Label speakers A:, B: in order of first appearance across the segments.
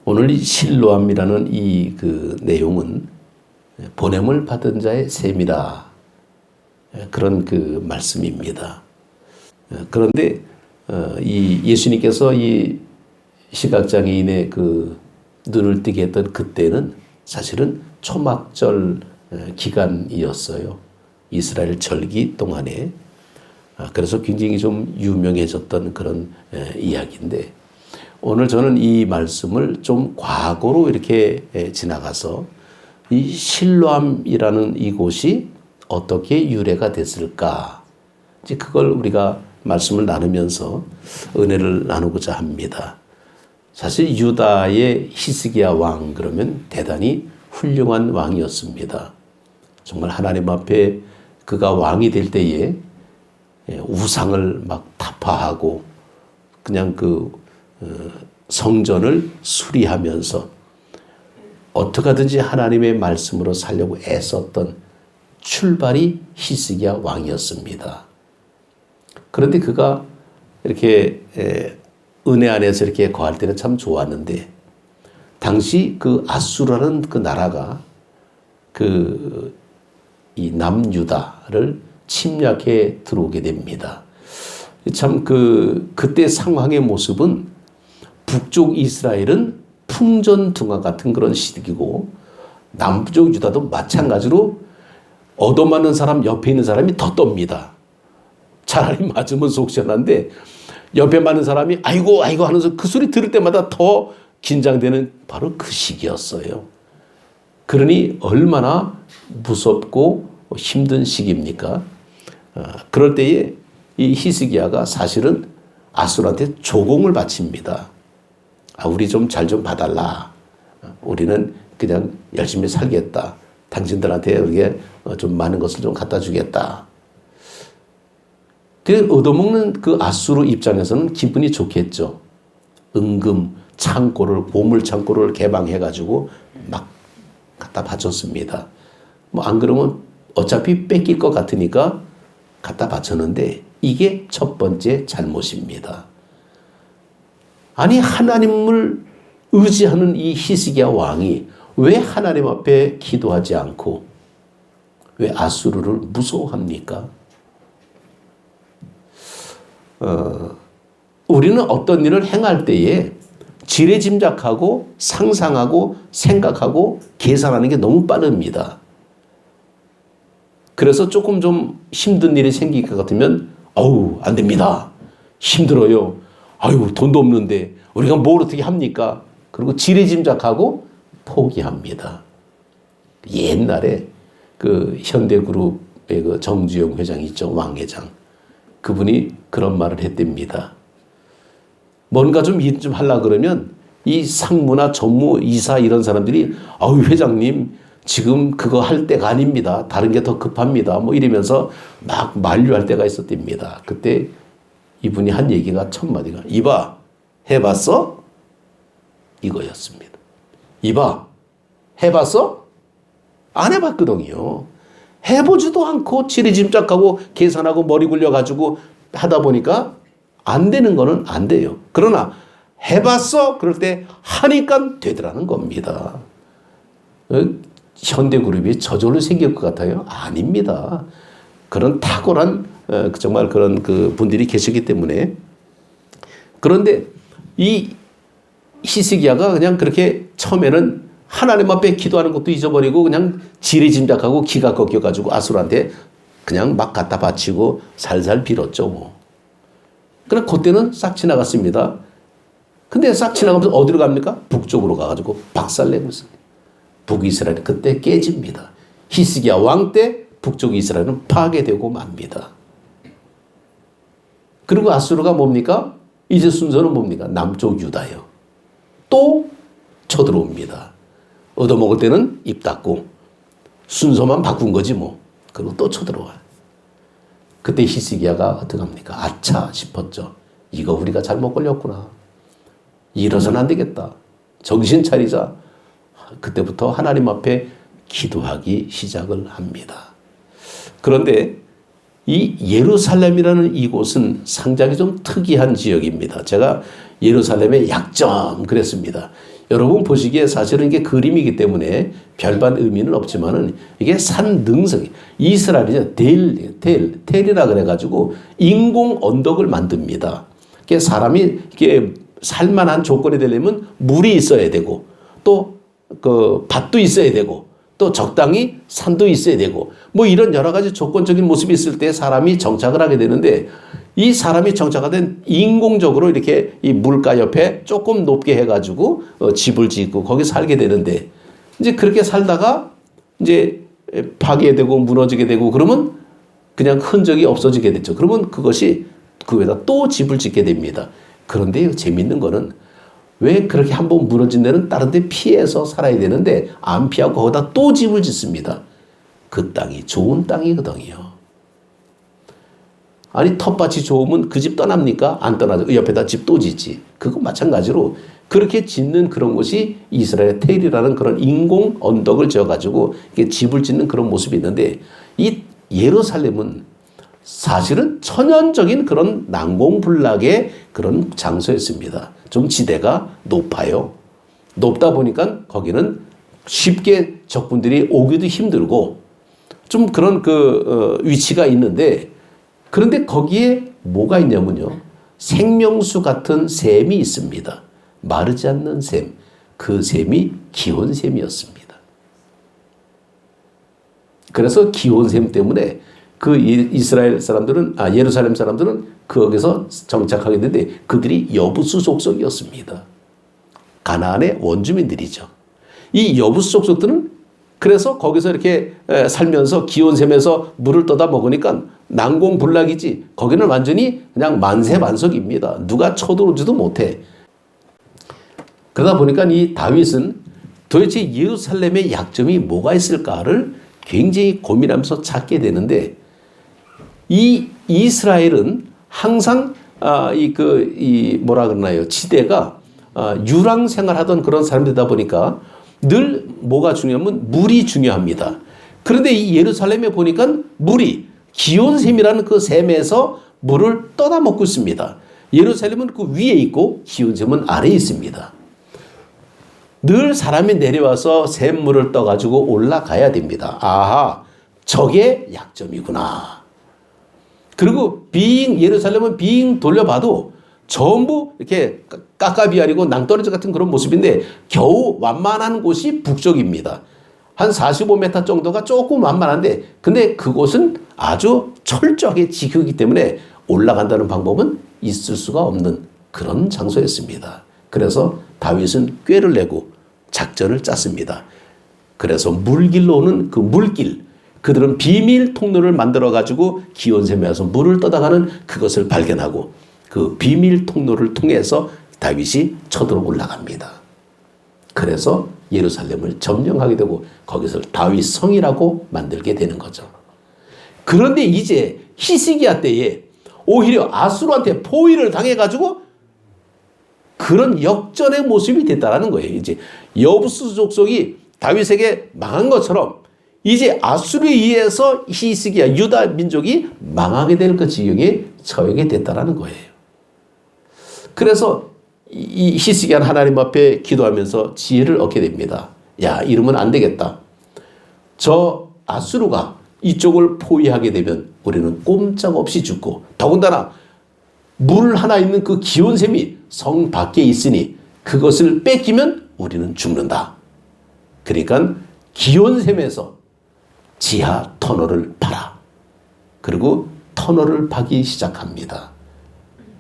A: 오늘 이 실로암이라는 이 그 내용은 보냄을 받은 자의 셈이라, 그런 그 말씀입니다. 그런데 이 예수님께서 이 시각장애인의 그 눈을 뜨게 했던 그때는 사실은 초막절 기간이었어요. 이스라엘 절기 동안에. 그래서 굉장히 좀 유명해졌던 그런 이야기인데, 오늘 저는 이 말씀을 좀 과거로 이렇게 지나가서 이 실로암이라는 이곳이 어떻게 유래가 됐을까, 이제 그걸 우리가 말씀을 나누면서 은혜를 나누고자 합니다. 사실 유다의 히스기야 왕 그러면 대단히 훌륭한 왕이었습니다. 정말 하나님 앞에 그가 왕이 될 때에 우상을 막 타파하고 그냥 그 성전을 수리하면서 어떻게 하든지 하나님의 말씀으로 살려고 애썼던 출발이 히스기야 왕이었습니다. 그런데 그가 이렇게 은혜 안에서 이렇게 거할 때는 참 좋았는데, 당시 그 아수라는 그 나라가 이 남유다를 침략해 들어오게 됩니다. 참 그때 상황의 모습은 북쪽 이스라엘은 풍전등화 같은 그런 시기고, 남쪽 유다도 마찬가지로 얻어맞는 사람 옆에 있는 사람이 더 떱니다. 차라리 맞으면 속 시원한데 옆에 맞는 사람이 아이고 아이고 하면서 그 소리 들을 때마다 더 긴장되는 바로 그 시기였어요. 그러니 얼마나 무섭고 힘든 시기입니까? 그럴 때에 이 히스기야가 사실은 아수르한테 조공을 바칩니다. 우리 좀 잘 좀 봐달라. 우리는 그냥 열심히 살겠다. 당신들한테 이렇게 좀 많은 것을 좀 갖다 주겠다. 그 얻어먹는 그 아수르 입장에서는 기분이 좋겠죠. 은금 창고를, 보물 창고를 개방해가지고 막 갖다 바쳤습니다. 뭐 안 그러면 어차피 뺏길 것 같으니까 갖다 바쳤는데, 이게 첫 번째 잘못입니다. 아니, 하나님을 의지하는 이 히스기야 왕이 왜 하나님 앞에 기도하지 않고 왜 아수르를 무서워합니까? 우리는 어떤 일을 행할 때에 지레짐작하고 상상하고 생각하고 계산하는 게 너무 빠릅니다. 그래서 조금 좀 힘든 일이 생길 것 같으면 안 됩니다. 힘들어요. 돈도 없는데 우리가 뭘 어떻게 합니까? 그리고 지레짐작하고 포기합니다. 옛날에 그 현대그룹의 그 정주영 회장 있죠, 왕 회장. 그분이 그런 말을 했답니다. 뭔가 좀 일 좀 하려고 그러면 이 상무나 전무, 이사 이런 사람들이 회장님 지금 그거 할 때가 아닙니다. 다른 게 더 급합니다. 뭐 이러면서 막 만류할 때가 있었답니다. 그때 이분이 한 얘기가 첫 마디가 이봐 해봤어? 이거였습니다. 이봐 해봤어? 안 해봤거든요. 해보지도 않고 지레짐작하고 계산하고 머리 굴려가지고 하다 보니까 안 되는 거는 안 돼요. 그러나 해봤어? 그럴 때 하니까 되더라는 겁니다. 현대그룹이 저절로 생길 것 같아요? 아닙니다. 그런 탁월한 정말 그런 그 분들이 계시기 때문에. 그런데 이 히스기야가 그냥 그렇게 처음에는 하나님 앞에 기도하는 것도 잊어버리고 그냥 지레짐작하고 기가 꺾여가지고 아수르한테 그냥 막 갖다 바치고 살살 빌었죠 뭐. 그럼 그때는 싹 지나갔습니다. 근데 싹 지나가면서 어디로 갑니까? 북쪽으로 가가지고 박살내고 있습니다. 북이스라엘이 그때 깨집니다. 히스기야 왕 때 북쪽 이스라엘은 파괴되고 맙니다. 그리고 아수르가 뭡니까? 이제 순서는 뭡니까? 남쪽 유다요. 또 쳐들어옵니다. 얻어먹을 때는 입 닫고 순서만 바꾼 거지 뭐. 그리고 또 쳐들어와요. 그때 히스기야가 어떻게 합니까? 아차 싶었죠. 이거 우리가 잘못 걸렸구나. 이러서는 안 되겠다. 정신 차리자. 그때부터 하나님 앞에 기도하기 시작을 합니다. 그런데 이 예루살렘이라는 이곳은 상당히 좀 특이한 지역입니다. 제가 예루살렘의 약점 그랬습니다. 여러분 보시기에 사실은 이게 그림이기 때문에 별반 의미는 없지만은 이게 산 능성, 이스라엘이 텔이라 그래가지고 인공 언덕을 만듭니다. 이게 사람이 이게 살만한 조건이 되려면 물이 있어야 되고 또 그 밭도 있어야 되고 또 적당히 산도 있어야 되고 뭐 이런 여러 가지 조건적인 모습이 있을 때 사람이 정착을 하게 되는데 이 사람이 정착하된 인공적으로 이렇게 이 물가 옆에 조금 높게 해가지고 집을 짓고 거기 살게 되는데 이제 그렇게 살다가 이제 파괴되고 무너지게 되고 그러면 그냥 흔적이 없어지게 됐죠. 그러면 그것이 그 위에다 또 집을 짓게 됩니다. 그런데 재밌는 거는 왜 그렇게 한번 무너진 데는 다른 데 피해서 살아야 되는데 안 피하고 거기다 또 집을 짓습니다. 그 땅이 좋은 땅이거든요. 아니 텃밭이 좋으면 그 집 떠납니까? 안 떠나죠. 옆에다 집 또 짓지. 그거 마찬가지로 그렇게 짓는 그런 곳이 이스라엘의 텔이라는 그런 인공 언덕을 지어가지고 집을 짓는 그런 모습이 있는데 이 예루살렘은 사실은 천연적인 그런 난공불락의 그런 장소였습니다. 좀 지대가 높아요. 높다 보니까 거기는 쉽게 적군들이 오기도 힘들고 좀 그런 위치가 있는데 그런데 거기에 뭐가 있냐면요. 생명수 같은 샘이 있습니다. 마르지 않는 샘. 그 샘이 기온샘이었습니다. 그래서 기온샘 때문에 그 이스라엘 사람들은, 예루살렘 사람들은 거기서 정착하게 됐는데 그들이 여부수 족속이었습니다. 가나안의 원주민들이죠. 이 여부수 족속들은 그래서 거기서 이렇게 살면서 기온샘에서 물을 떠다 먹으니까 난공불락이지 거기는 완전히 그냥 만세만석입니다. 누가 쳐들어오지도 못해. 그러다 보니까 이 다윗은 도대체 예루살렘의 약점이 뭐가 있을까를 굉장히 고민하면서 찾게 되는데 이 이스라엘은 항상 뭐라 그러나요? 지대가 유랑 생활하던 그런 사람들이다 보니까 늘 뭐가 중요하면 물이 중요합니다. 그런데 이 예루살렘에 보니까 물이 기온샘이라는 그 샘에서 물을 떠다 먹고 있습니다. 예루살렘은 그 위에 있고 기온샘은 아래에 있습니다. 늘 사람이 내려와서 샘물을 떠가지고 올라가야 됩니다. 아하, 저게 약점이구나. 그리고 예루살렘은 빙 돌려봐도 전부 이렇게 깎아비아리고 낭떠러지 같은 그런 모습인데 겨우 완만한 곳이 북쪽입니다. 한 45m 정도가 조금 완만한데 근데 그곳은 아주 철저하게 지키기 때문에 올라간다는 방법은 있을 수가 없는 그런 장소였습니다. 그래서 다윗은 꾀를 내고 작전을 짰습니다. 그래서 물길로 오는 그 물길, 그들은 비밀 통로를 만들어 가지고 기온샘에 와서 물을 떠다가는 그것을 발견하고 그 비밀 통로를 통해서 다윗이 쳐들어 올라갑니다. 그래서 예루살렘을 점령하게 되고 거기서 다윗 성이라고 만들게 되는 거죠. 그런데 이제 히스기야 때에 오히려 아수르한테 포위를 당해가지고 그런 역전의 모습이 됐다라는 거예요. 이제 여부수 족속이 다윗에게 망한 것처럼 이제 아수르에 의해서 히스기야 유다 민족이 망하게 될 그 지경에 처하게 됐다라는 거예요. 그래서 이 히스기야는 하나님 앞에 기도하면서 지혜를 얻게 됩니다. 야, 이러면 안 되겠다. 저 아수르가 이쪽을 포위하게 되면 우리는 꼼짝없이 죽고 더군다나 물 하나 있는 그 기온샘이 성 밖에 있으니 그것을 뺏기면 우리는 죽는다. 그러니까 기온샘에서 지하 터널을 파라. 그리고 터널을 파기 시작합니다.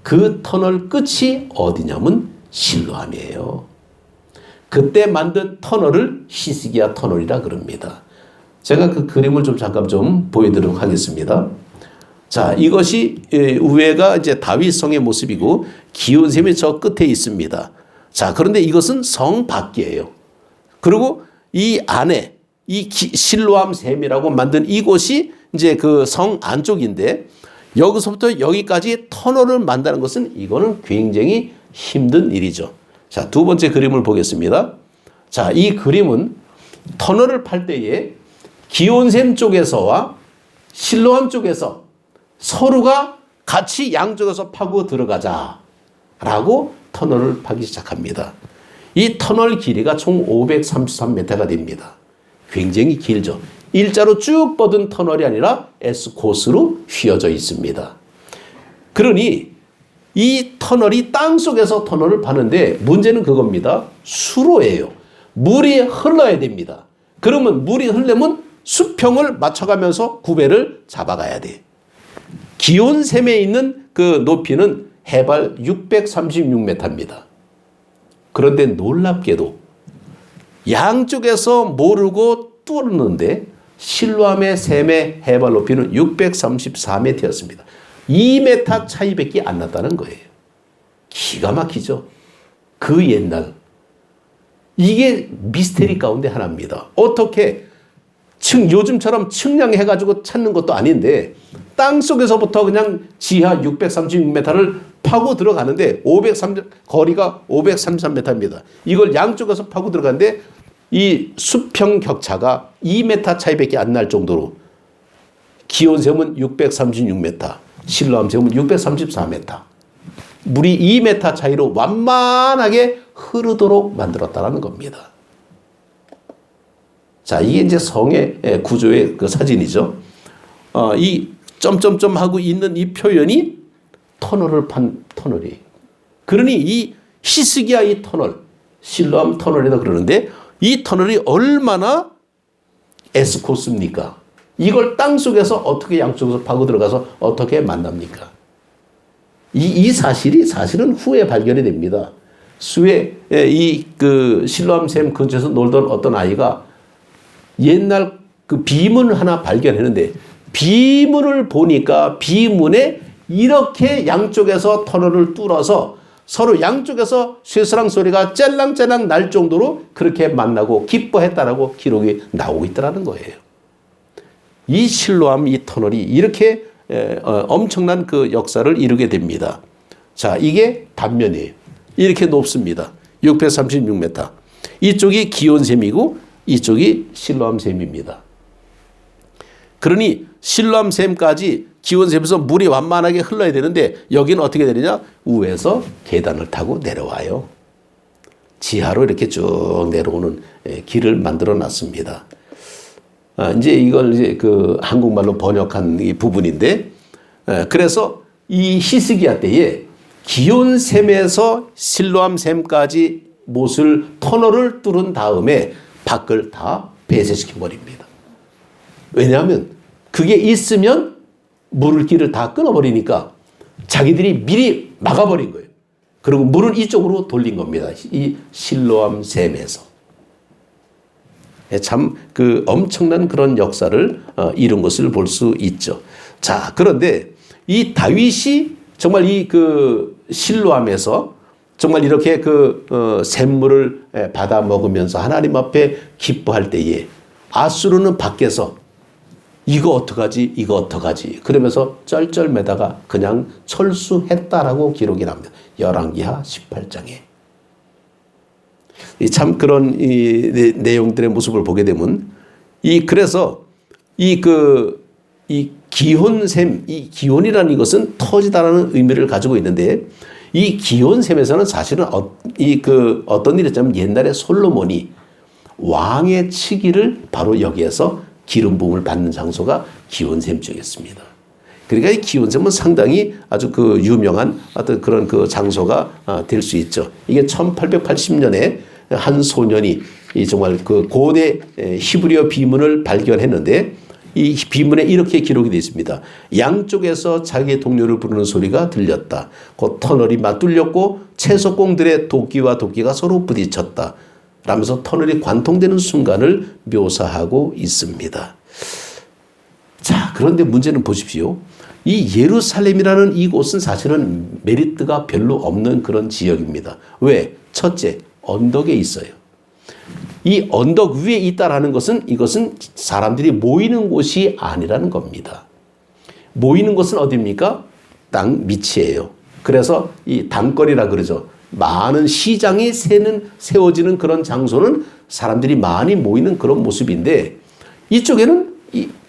A: 그 터널 끝이 어디냐면 실로암이에요. 그때 만든 터널을 히스기야 터널이라 그럽니다. 제가 그 그림을 좀 잠깐 좀 보여드리도록 하겠습니다. 자, 이것이 위에가 이제 다윗성의 모습이고 기온샘이 저 끝에 있습니다. 자, 그런데 이것은 성 밖이에요. 그리고 이 안에 이 실로암 샘이라고 만든 이곳이 이제 그 성 안쪽인데 여기서부터 여기까지 터널을 만드는 것은 이거는 굉장히 힘든 일이죠. 자, 두 번째 그림을 보겠습니다. 자, 이 그림은 터널을 팔 때에 기온샘 쪽에서와 실로암 쪽에서 서로가 같이 양쪽에서 파고 들어가자라고 터널을 파기 시작합니다. 이 터널 길이가 총 533m가 됩니다. 굉장히 길죠. 일자로 쭉 뻗은 터널이 아니라 S코스로 휘어져 있습니다. 그러니 이 터널이 땅속에서 터널을 파는데 문제는 그겁니다. 수로예요. 물이 흘러야 됩니다. 그러면 물이 흐르려면 수평을 맞춰가면서 구배를 잡아가야 돼. 기온샘에 있는 그 높이는 해발 636m입니다. 그런데 놀랍게도 양쪽에서 모르고 뚫었는데 실로암의 샘의 해발 높이는 634m였습니다. 2m 차이밖에 안 났다는 거예요. 기가 막히죠. 그 옛날. 이게 미스테리 가운데 하나입니다. 어떻게 요즘처럼 측량해가지고 찾는 것도 아닌데 땅속에서부터 그냥 지하 636m를 파고 들어가는데 거리가 533m입니다. 이걸 양쪽에서 파고 들어가는데 이 수평 격차가 2m 차이밖에 안 날 정도로 기온샘은 636m, 실로암샘은 634m. 물이 2m 차이로 완만하게 흐르도록 만들었다는 겁니다. 자, 이게 이제 성의 구조의 그 사진이죠. 이 점점점 하고 있는 이 표현이 터널을 판 터널이에요. 그러니 이 히스기야 이 터널, 실로암 터널이다 그러는데 이 터널이 얼마나 S코스입니까? 이걸 땅속에서 어떻게 양쪽에서 파고 들어가서 어떻게 만납니까? 이 사실은 후에 발견이 됩니다. 수에 그 실로암샘 근처에서 놀던 어떤 아이가 옛날 그 비문 하나 발견했는데 비문을 보니까 비문에 이렇게 양쪽에서 터널을 뚫어서 서로 양쪽에서 쇠사랑 소리가 짤랑짤랑 날 정도로 그렇게 만나고 기뻐했다라고 기록이 나오고 있더라는 거예요. 이 실로암 이 터널이 이렇게 엄청난 그 역사를 이루게 됩니다. 자, 이게 단면이에요. 이렇게 높습니다. 636m. 이쪽이 기온샘이고 이쪽이 실로암샘입니다. 그러니 실로암샘까지 기온샘에서 물이 완만하게 흘러야 되는데 여기는 어떻게 되느냐? 위에서 계단을 타고 내려와요. 지하로 이렇게 쭉 내려오는 길을 만들어 놨습니다. 이제 이걸 이제 그 한국말로 번역한 이 부분인데, 그래서 이 히스기야 때에 기온샘에서 실로암샘까지 못을 터널을 뚫은 다음에 밖을 다 배쇄시켜 버립니다. 왜냐하면 그게 있으면 물길을 다 끊어버리니까 자기들이 미리 막아버린 거예요. 그리고 물은 이쪽으로 돌린 겁니다. 이 실로암샘에서. 참 그 엄청난 그런 역사를 이룬 것을 볼 수 있죠. 자, 그런데 이 다윗이 정말 이 그 실로암에서 정말 이렇게 그 샘물을 받아 먹으면서 하나님 앞에 기뻐할 때에 아수르는 밖에서 이거 어떡하지? 이거 어떡하지? 그러면서 쩔쩔매다가 그냥 철수했다라고 기록이 납니다. 열왕기하 18장에. 참 그런 이 내용들의 모습을 보게 되면 그래서 이 기온샘, 이 기온이라는 것은 터지다라는 의미를 가지고 있는데 이 기온샘에서는 사실은 어떤 일이 있냐면 옛날에 솔로몬이 왕의 치기를 바로 여기에서 기름 부음을 받는 장소가 기온샘 쪽이었습니다. 그러니까 이 기온샘은 상당히 아주 그 유명한 어떤 그런 그 장소가 될 수 있죠. 이게 1880년에 한 소년이 정말 그 고대 히브리어 비문을 발견했는데 이 비문에 이렇게 기록이 되어 있습니다. 양쪽에서 자기의 동료를 부르는 소리가 들렸다. 곧 터널이 맞뚫렸고 채석공들의 도끼와 도끼가 서로 부딪혔다. 라면서 터널이 관통되는 순간을 묘사하고 있습니다. 자, 그런데 문제는 보십시오. 이 예루살렘이라는 이곳은 사실은 메리트가 별로 없는 그런 지역입니다. 왜? 첫째, 언덕에 있어요. 이 언덕 위에 있다라는 것은 이것은 사람들이 모이는 곳이 아니라는 겁니다. 모이는 곳은 어디입니까? 땅 밑이에요. 그래서 이 담거리라 그러죠. 많은 시장이 세워지는 그런 장소는 사람들이 많이 모이는 그런 모습인데 이쪽에는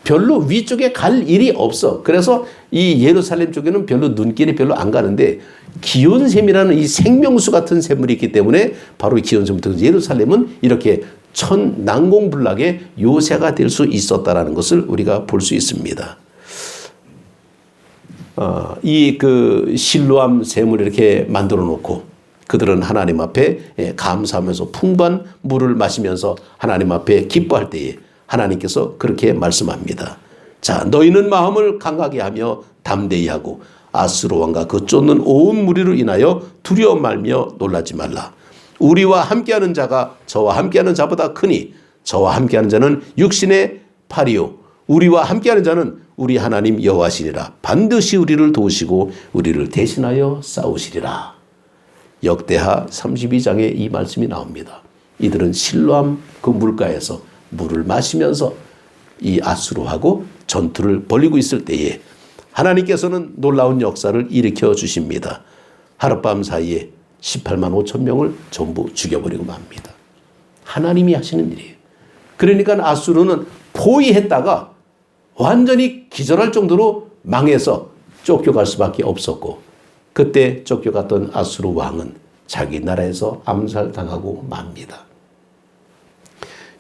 A: 별로 위쪽에 갈 일이 없어. 그래서 이 예루살렘 쪽에는 별로 눈길이 별로 안 가는데 기온샘이라는 이 생명수 같은 샘물이 있기 때문에 바로 이 기온샘부터 예루살렘은 이렇게 천난공불락의 요새가 될 수 있었다라는 것을 우리가 볼 수 있습니다. 이 그 실로암 샘을 이렇게 만들어 놓고 그들은 하나님 앞에 감사하면서 풍부한 물을 마시면서 하나님 앞에 기뻐할 때에 하나님께서 그렇게 말씀합니다. 자, 너희는 마음을 강하게 하며 담대히 하고 아수르 왕과 그 쫓는 온 무리로 인하여 두려워 말며 놀라지 말라. 우리와 함께하는 자가 저와 함께하는 자보다 크니 저와 함께하는 자는 육신의 팔이요 우리와 함께하는 자는 우리 하나님 여호와시니라. 반드시 우리를 도우시고 우리를 대신하여 싸우시리라. 역대하 32장에 이 말씀이 나옵니다. 이들은 실로암 그 물가에서 물을 마시면서 이 아수르하고 전투를 벌이고 있을 때에 하나님께서는 놀라운 역사를 일으켜 주십니다. 하룻밤 사이에 18만 5천 명을 전부 죽여버리고 맙니다. 하나님이 하시는 일이에요. 그러니까 아수르는 포위했다가 완전히 기절할 정도로 망해서 쫓겨갈 수밖에 없었고 그때 쫓겨갔던 아수르 왕은 자기 나라에서 암살당하고 맙니다.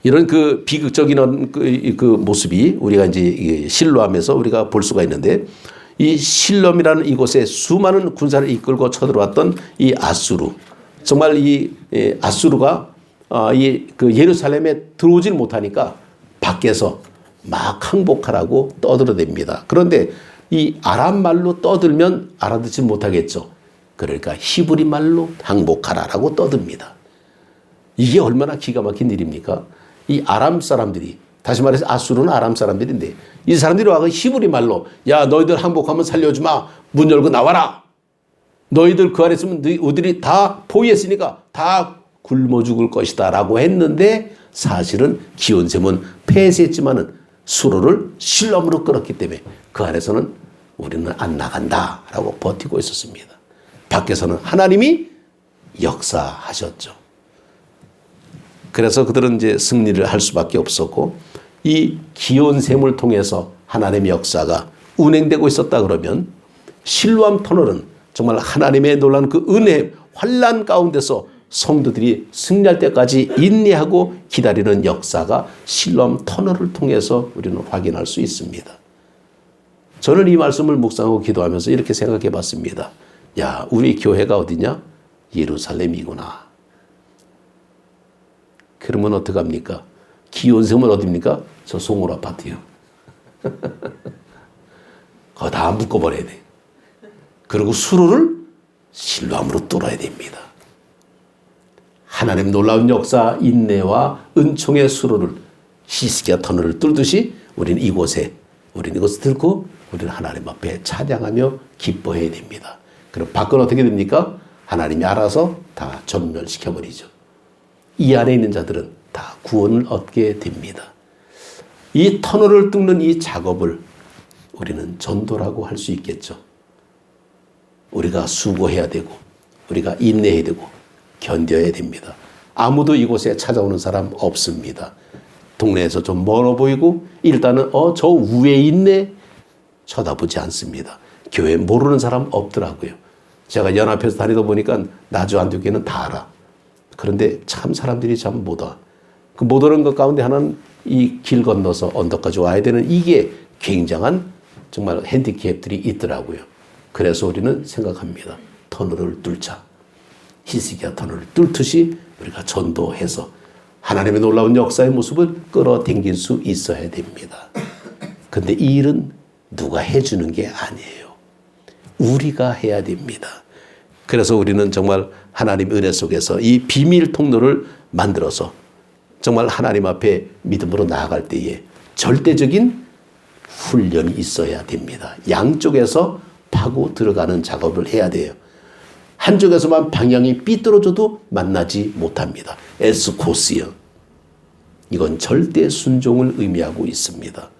A: 이런 그 비극적인 그 모습이 우리가 이제 실로암에서 우리가 볼 수가 있는데 이 실롬이라는 이곳에 수많은 군사를 이끌고 쳐들어왔던 이 아수르 정말 이 아수르가 이 그 예루살렘에 들어오질 못하니까 밖에서 막 항복하라고 떠들어댑니다. 그런데 이 아람 말로 떠들면 알아듣지 못하겠죠. 그러니까 히브리 말로 항복하라라고 떠듭니다. 이게 얼마나 기가 막힌 일입니까? 이 아람 사람들이 다시 말해서 아수르는 아람 사람들인데 이 사람들이 와서 히브리 말로 야 너희들 항복하면 살려주마 문 열고 나와라 너희들 그 안에 있으면 너희들이 다 포위했으니까 다 굶어 죽을 것이다 라고 했는데 사실은 기온샘은 폐쇄했지만은 수로를 실롬으로 끌었기 때문에 그 안에서는 우리는 안 나간다 라고 버티고 있었습니다. 밖에서는 하나님이 역사하셨죠. 그래서 그들은 이제 승리를 할 수밖에 없었고 이 기온샘을 통해서 하나님의 역사가 운행되고 있었다 그러면 실로암 터널은 정말 하나님의 놀라운 그 은혜 환난 가운데서 성도들이 승리할 때까지 인내하고 기다리는 역사가 실로암 터널을 통해서 우리는 확인할 수 있습니다. 저는 이 말씀을 묵상하고 기도하면서 이렇게 생각해 봤습니다. 야, 우리 교회가 어디냐? 예루살렘이구나. 그러면 어떡합니까? 기온샘은 어디입니까? 저 송월 아파트요. 그거 다 묶어버려야 돼. 그리고 수로를 실로암으로 뚫어야 됩니다. 하나님 놀라운 역사, 인내와 은총의 수로를 히스기야 터널을 뚫듯이 우리는 이곳을 들고 우리는 하나님 앞에 찬양하며 기뻐해야 됩니다. 그럼 밖은 어떻게 됩니까? 하나님이 알아서 다 전멸시켜버리죠. 이 안에 있는 자들은 다 구원을 얻게 됩니다. 이 터널을 뚫는 이 작업을 우리는 전도라고 할 수 있겠죠. 우리가 수고해야 되고 우리가 인내해야 되고 견뎌야 됩니다. 아무도 이곳에 찾아오는 사람 없습니다. 동네에서 좀 멀어 보이고 일단은 저 위에 있네 쳐다보지 않습니다. 교회 모르는 사람 없더라고요. 제가 연합해서 다니다 보니까 나주 안디옥에는 다 알아. 그런데 참 사람들이 참 못 와. 그 못 오는 것 가운데 하나는 이 길 건너서 언덕까지 와야 되는 이게 굉장한 정말 핸디캡들이 있더라고요. 그래서 우리는 생각합니다. 터널을 뚫자. 히스기야 터널을 뚫듯이 우리가 전도해서 하나님의 놀라운 역사의 모습을 끌어당길 수 있어야 됩니다. 근데 이 일은 누가 해주는 게 아니에요. 우리가 해야 됩니다. 그래서 우리는 정말 하나님 은혜 속에서 이 비밀 통로를 만들어서 정말 하나님 앞에 믿음으로 나아갈 때에 절대적인 훈련이 있어야 됩니다. 양쪽에서 파고 들어가는 작업을 해야 돼요. 한쪽에서만 방향이 삐뚤어져도 만나지 못합니다. 에스코스요. 이건 절대 순종을 의미하고 있습니다.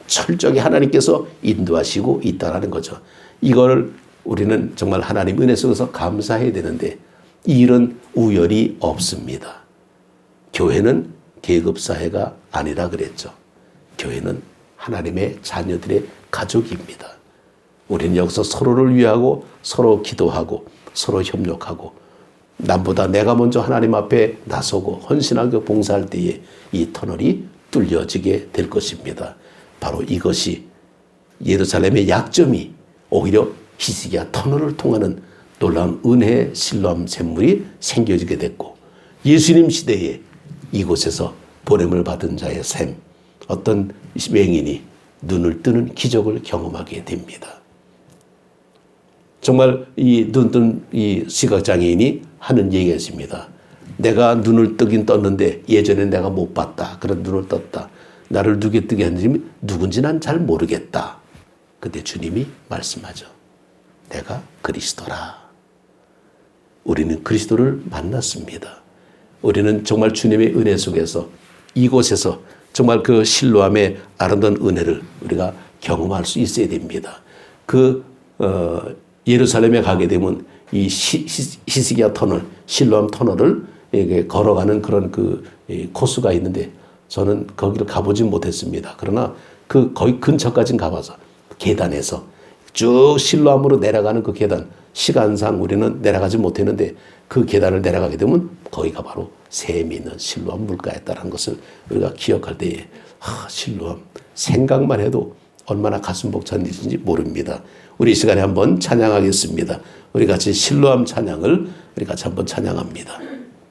A: 철저하게 하나님께서 인도하시고 있다는 거죠. 이걸 우리는 정말 하나님 은혜 속에서 감사해야 되는데 이 일은 우열이 없습니다. 교회는 계급사회가 아니라 그랬죠. 교회는 하나님의 자녀들의 가족입니다. 우리는 여기서 서로를 위하고 서로 기도하고 서로 협력하고 남보다 내가 먼저 하나님 앞에 나서고 헌신하고 봉사할 때에 이 터널이 뚫려지게 될 것입니다. 바로 이것이 예루살렘의 약점이 오히려 히스기야 터널을 통하는 놀라운 은혜의 실로암 샘물이 생겨지게 됐고 예수님 시대에 이곳에서 보냄을 받은 자의 샘, 어떤 맹인이 눈을 뜨는 기적을 경험하게 됩니다. 정말 이 눈 뜬 이 시각장애인이 하는 얘기가 있습니다. 내가 눈을 뜨긴 떴는데 예전에 내가 못 봤다. 그런 눈을 떴다. 나를 누게 뜨게 했는지 누군지 난 잘 모르겠다. 그때 주님이 말씀하죠. 내가 그리스도라. 우리는 그리스도를 만났습니다. 우리는 정말 주님의 은혜 속에서 이곳에서 정말 그 실로암의 아름다운 은혜를 우리가 경험할 수 있어야 됩니다. 예루살렘에 가게 되면 이 히스기야 터널, 실로암 터널을 걸어가는 그런 코스가 있는데 저는 거기를 가보진 못했습니다. 그러나 거의 근처까지는 가봐서 계단에서 쭉 실로암으로 내려가는 그 계단, 시간상 우리는 내려가지 못했는데 그 계단을 내려가게 되면 거기가 바로 샘이 있는 실로암 물가였다는 것을 우리가 기억할 때에 실로암 생각만 해도 얼마나 가슴 벅찬 일인지 모릅니다. 우리 이 시간에 한번 찬양하겠습니다. 우리 같이 실로암 찬양을 우리 같이 한번 찬양합니다.